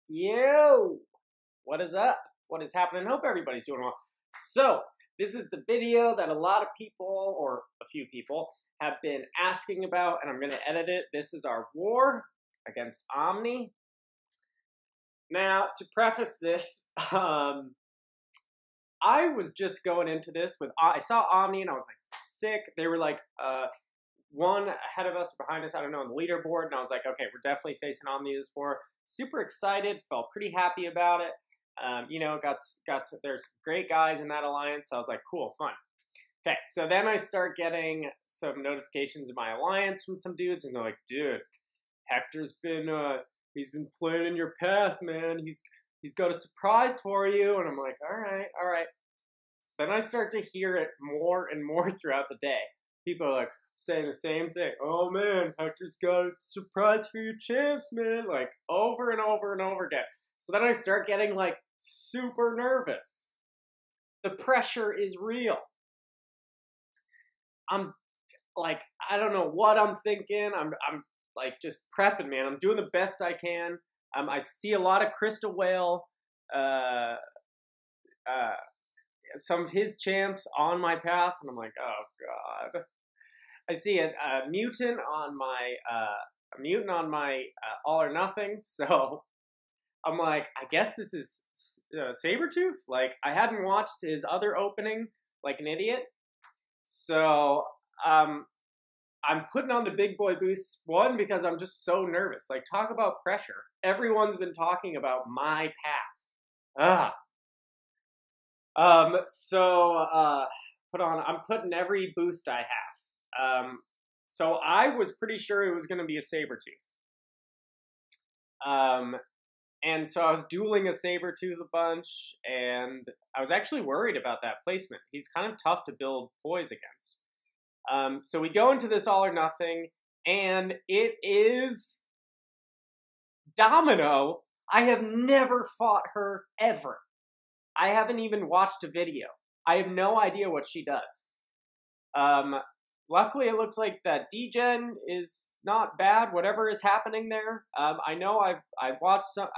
Yo, what is up? What is happening? Hope everybody's doing well. So, this is the video that a lot of people, or a few people, have been asking about, and I'm going to edit it. This is our war against Omni. Now, to preface this, I was just going into this with, I saw Omni and I was like sick. They were like, one ahead of us or behind us, I don't know, on the leaderboard, and I was like, okay, we're definitely facing Omni this war. Super excited, felt pretty happy about it. You know, there's great guys in that alliance, so I was like, cool, fun. Okay, so then I start getting some notifications in my alliance from some dudes, and they're like, dude, Hector's been, he's been playing in your path, man. He's got a surprise for you, and I'm like, all right. So then I start to hear it more and more throughout the day. People are like, saying the same thing. Oh man, Hector's got a surprise for your champs, man. Like over and over and over again. So then I start getting like super nervous. The pressure is real. I'm like, I don't know what I'm thinking. I'm like just prepping, man. I'm doing the best I can. I see a lot of Crystal Whale, some of his champs on my path, and I'm like, oh god. I see a mutant on my All or Nothing, so I'm like, I guess this is Sabretooth. Like, I hadn't watched his other opening like an idiot, so I'm putting on the big boy boost. One, because I'm just so nervous. Like, talk about pressure. Everyone's been talking about my path. I'm putting every boost I have. So I was pretty sure it was going to be a Sabretooth. And so I was dueling a Sabretooth a bunch, and I was actually worried about that placement. He's kind of tough to build boys against. So we go into this All or Nothing, and it is Domino. I have never fought her, ever. I haven't even watched a video. I have no idea what she does. Luckily, it looks like that D-Gen is not bad, whatever is happening there. I know I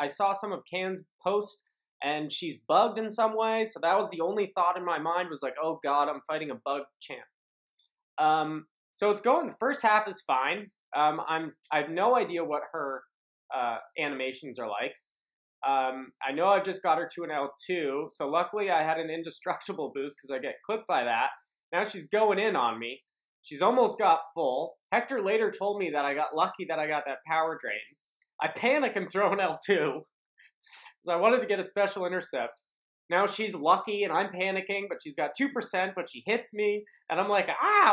saw some of Can's post, and she's bugged in some way, so that was the only thought in my mind was like, oh god, I'm fighting a bugged champ. So it's going, the first half is fine. I have no idea what her animations are like. I know I've just got her to an L2, so luckily I had an indestructible boost because I get clipped by that. Now she's going in on me. She's almost got full. Hector later told me that I got lucky that I got that power drain. I panic and throw an L2 because I wanted to get a special intercept. Now she's lucky and I'm panicking, but she's got 2%, but she hits me, and I'm like,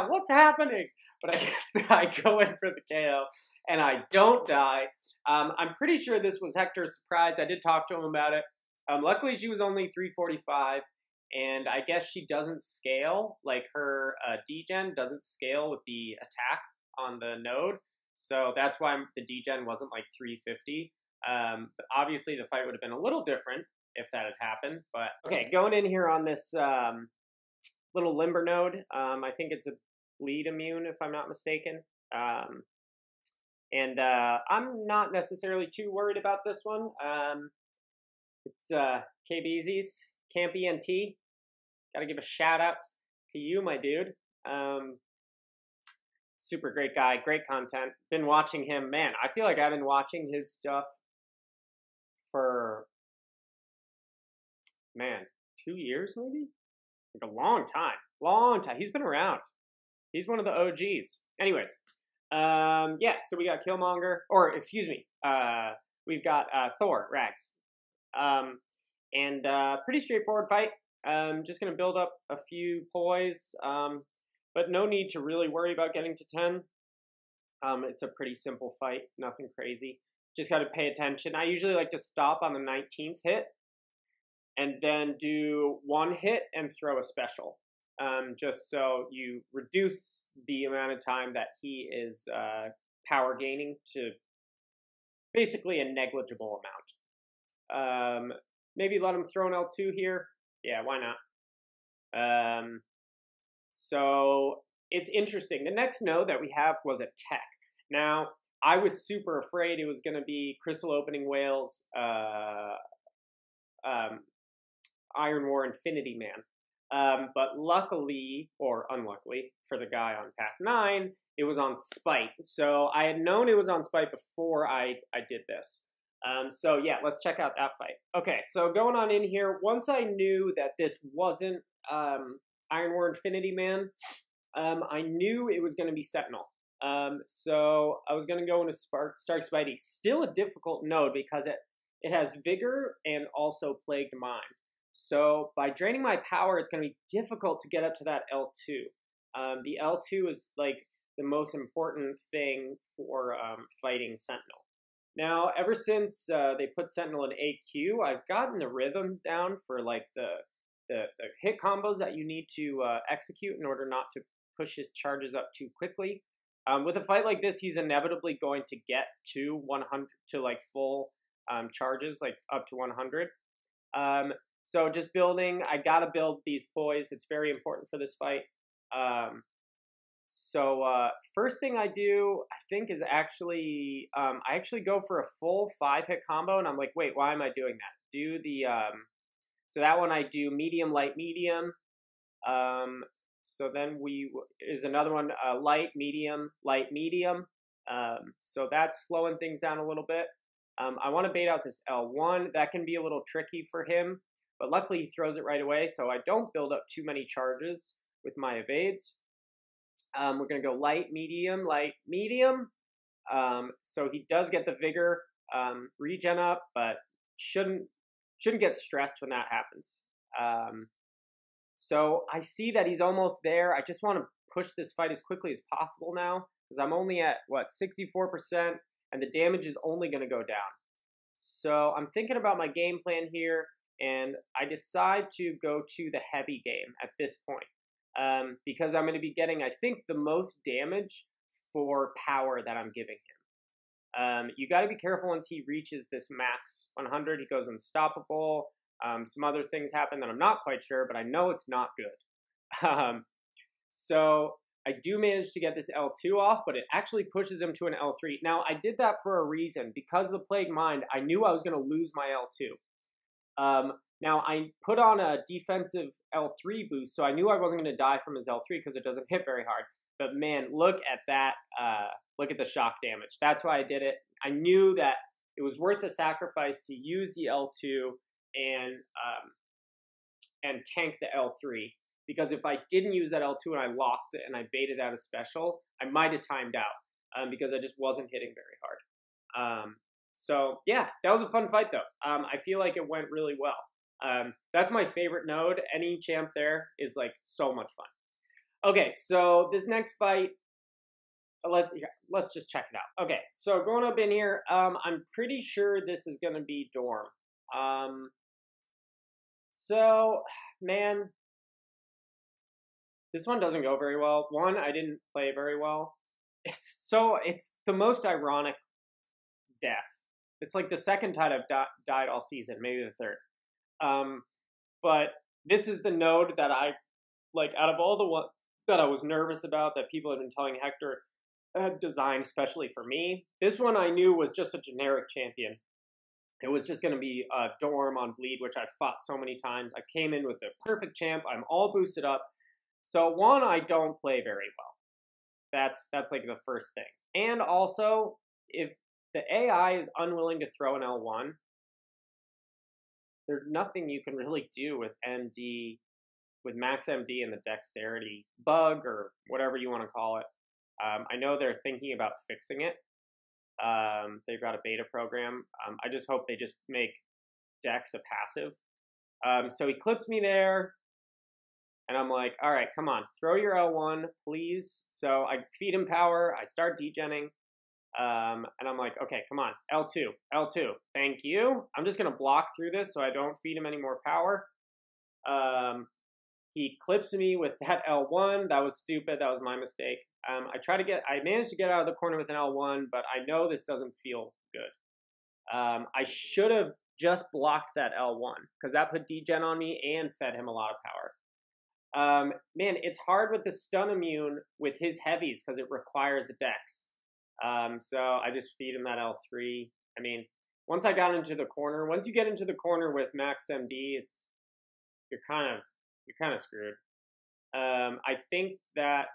what's happening? But I go in for the KO, and I don't die. I'm pretty sure this was Hector's surprise. I did talk to him about it. Luckily, she was only 345. And I guess she doesn't scale, like her D-Gen doesn't scale with the attack on the node. So that's why the D-Gen wasn't like 350. But obviously the fight would have been a little different if that had happened. But okay, going in here on this little Limber node, I think it's a bleed immune if I'm not mistaken. And I'm not necessarily too worried about this one. It's KBZ's. Campy NT, gotta give a shout out to you, my dude. Super great guy, great content. Been watching him, man. I feel like I've been watching his stuff for, man, 2 years maybe? Like a long time. He's been around. He's one of the OGs. Anyways, yeah, so we got Killmonger, or excuse me, we've got Thor, Rags. And pretty straightforward fight. Just going to build up a few poise, but no need to really worry about getting to 10. It's a pretty simple fight, nothing crazy. Just got to pay attention. I usually like to stop on the 19th hit, and then do one hit and throw a special, just so you reduce the amount of time that he is power gaining to basically a negligible amount. Maybe let him throw an L2 here. Yeah, why not? So it's interesting. The next node that we have was a tech. Now, I was super afraid it was going to be Crystal Opening Whales, Iron War Infinity Man. But luckily, or unluckily, for the guy on Path 9, it was on Spite. So I had known it was on Spite before I did this. So yeah, let's check out that fight. Okay, so going on in here, once I knew that this wasn't Iron War Infinity Man, I knew it was going to be Sentinel. So I was going to go into Stark Spidey. Still a difficult node because it has Vigor and also Plagued Mind. So by draining my power, it's going to be difficult to get up to that L2. The L2 is like the most important thing for fighting Sentinel. Now, ever since they put Sentinel in AQ, I've gotten the rhythms down for like the hit combos that you need to execute in order not to push his charges up too quickly. With a fight like this, he's inevitably going to get to 100 to like full charges, like up to 100. So just building, I gotta build these poise. It's very important for this fight. First thing I do, I think, is actually, I actually go for a full 5-hit combo, and I'm like, wait, why am I doing that? Do the, so that one I do medium, light, medium. So then is another one, light, medium, light, medium. So that's slowing things down a little bit. I want to bait out this L1. That can be a little tricky for him, but luckily he throws it right away, so I don't build up too many charges with my evades. We're going to go light, medium, light, medium. So he does get the Vigor regen up, but shouldn't get stressed when that happens. So I see that he's almost there. I just want to push this fight as quickly as possible now, because I'm only at, 64%, and the damage is only going to go down. So I'm thinking about my game plan here, and I decide to go to the heavy game at this point, because I'm going to be getting, I think, the most damage for power that I'm giving him. You got to be careful once he reaches this max 100. He goes unstoppable. Some other things happen that I'm not quite sure, but I know it's not good. So I do manage to get this L2 off, but it actually pushes him to an L3. Now, I did that for a reason. Because of the Plague Mind, I knew I was going to lose my L2. Now, I put on a defensive L3 boost, so I knew I wasn't going to die from his L3 because it doesn't hit very hard. But man, look at that. Look at the shock damage. That's why I did it. I knew that it was worth the sacrifice to use the L2 and tank the L3. Because if I didn't use that L2 and I lost it and I baited out a special, I might have timed out because I just wasn't hitting very hard. So yeah, that was a fun fight though. I feel like it went really well. That's my favorite node. Any champ there is like so much fun. Okay, so this next fight, let's just check it out. Okay, so going up in here, I'm pretty sure this is going to be Dorm. So, man, this one doesn't go very well. One, I didn't play very well. It's the most ironic death. It's like the second time I've died all season, maybe the third. But this is the node that I, like, out of all the ones that I was nervous about that people have been telling Hector had designed especially for me, this one I knew was just a generic champion. It was just going to be Dorm on Bleed, which I fought so many times. I came in with the perfect champ. I'm all boosted up. So one, I don't play very well. That's like the first thing. And also, if the AI is unwilling to throw an L1, there's nothing you can really do with MD, with max MD and the dexterity bug or whatever you want to call it. I know they're thinking about fixing it. They've got a beta program. I just hope they just make Dex a passive. So he clips me there, and I'm like, all right, come on, throw your L1, please. So I feed him power, I start degenning, and I'm like, okay, come on, L2, thank you. I'm just going to block through this so I don't feed him any more power. He clips me with that L1. That was stupid. That was my mistake. I managed to get out of the corner with an L1, but I know this doesn't feel good. I should have just blocked that L1 because that put degen on me and fed him a lot of power. Man, it's hard with the stun immune with his heavies because it requires a dex. So I just feed him that L3. I mean, once I got into the corner, once you get into the corner with maxed MD, you're kind of screwed. I think that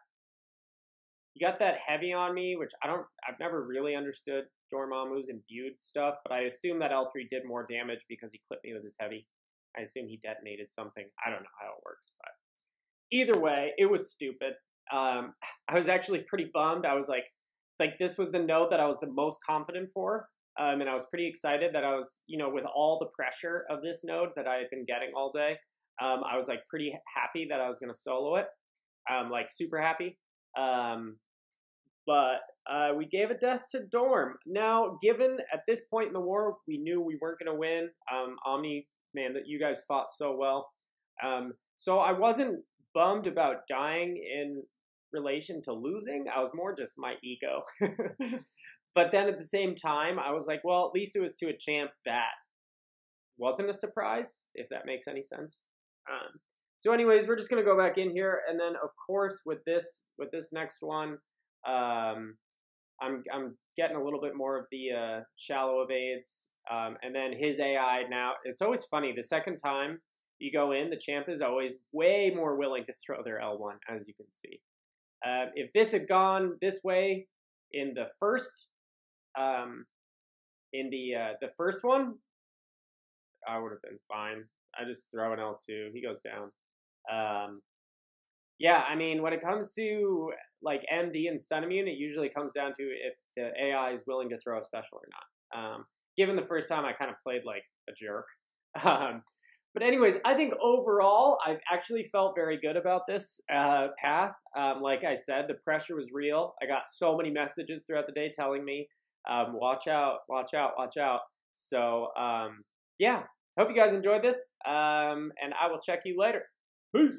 you got that heavy on me, which I've never really understood Dormammu's imbued stuff, but I assume that L3 did more damage because he clipped me with his heavy. I assume he detonated something. I don't know how it works, but either way, it was stupid. I was actually pretty bummed. I was like this was the node that I was the most confident for, and I was pretty excited that I was, with all the pressure of this node that I had been getting all day, I was like pretty happy that I was going to solo it, like super happy. But we gave a death to Dorm. Now, given at this point in the war, we knew we weren't going to win. Omni, man, that you guys fought so well. So I wasn't bummed about dying in relation to losing. I was more just my ego. But then at the same time, I was like, well, at least it was to a champ that wasn't a surprise, if that makes any sense. So anyways, we're just going to go back in here. And then, of course, with this next one, I'm getting a little bit more of the shallow evades. And then his AI now, it's always funny. The second time you go in, the champ is always way more willing to throw their L1, as you can see. If this had gone this way in the first, the first one, I would have been fine. I just throw an L2. He goes down. Yeah, I mean, when it comes to like MD and stun immune, it usually comes down to if the AI is willing to throw a special or not. Given the first time, I kind of played like a jerk. But anyways, I think overall, I've actually felt very good about this path. Like I said, the pressure was real. I got so many messages throughout the day telling me, watch out, watch out, watch out. So, yeah, hope you guys enjoyed this, and I will check you later. Peace.